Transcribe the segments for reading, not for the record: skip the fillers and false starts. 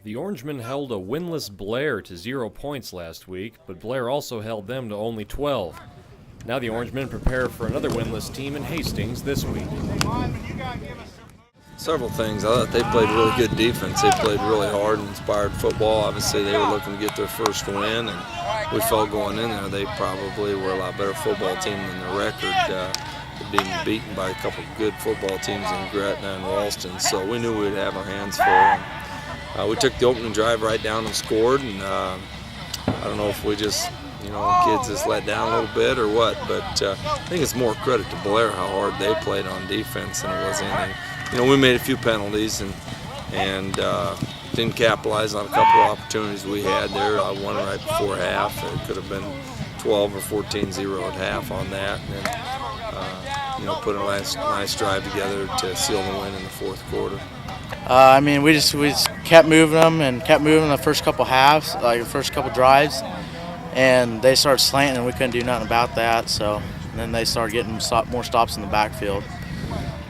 The Orangemen held a winless Blair to 0 points last week, but Blair also held them to only 12. Now the Orangemen prepare for another winless team in Hastings this week. Several things. I thought they played really good defense. They played really hard and inspired football. Obviously, they were looking to get their first win, and we felt going in there they probably were a lot better football team than the record. Being beaten by a couple of good football teams in Gretna and Ralston, so we knew we'd have our hands full. We took the opening drive right down and scored, and I don't know if we just, kids just let down a little bit or what, but I think it's more credit to Blair how hard they played on defense than it was anything. We made a few penalties and didn't capitalize on a couple of opportunities we had there. I won right before half. It could have been 12 or 14-0 at half on that, and then put a nice drive together to seal the win in the fourth quarter. We just kept moving them and kept moving the first couple halves, like the first couple drives, and they started slanting and we couldn't do nothing about that. So then they started getting more stops in the backfield.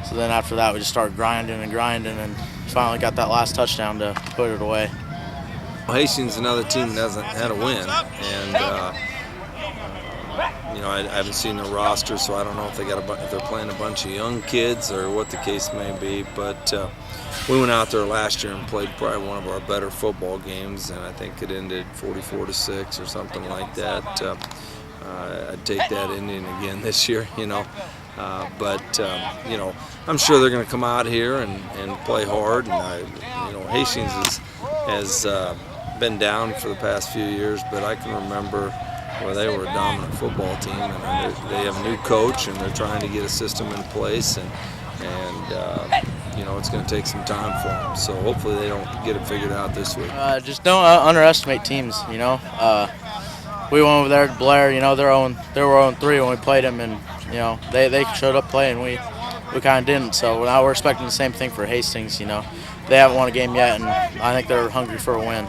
So then after that we just started grinding and finally got that last touchdown to put it away. Hastings is another team that hasn't had a win, and I haven't seen their roster, so I don't know if they're playing a bunch of young kids or what the case may be. But we went out there last year and played probably one of our better football games, and I think it ended 44-6 or something like that. I'd take that ending again this year, but I'm sure they're going to come out here and play hard. And Hastings has been down for the past few years, but I can remember where they were a dominant football team, and they have a new coach, and they're trying to get a system in place, and it's going to take some time for them. So hopefully they don't get it figured out this week. Just don't underestimate teams. We went over there to Blair. They were 0-3 when we played them, and they showed up playing. We kind of didn't. So now we're expecting the same thing for Hastings. They haven't won a game yet, and I think they're hungry for a win.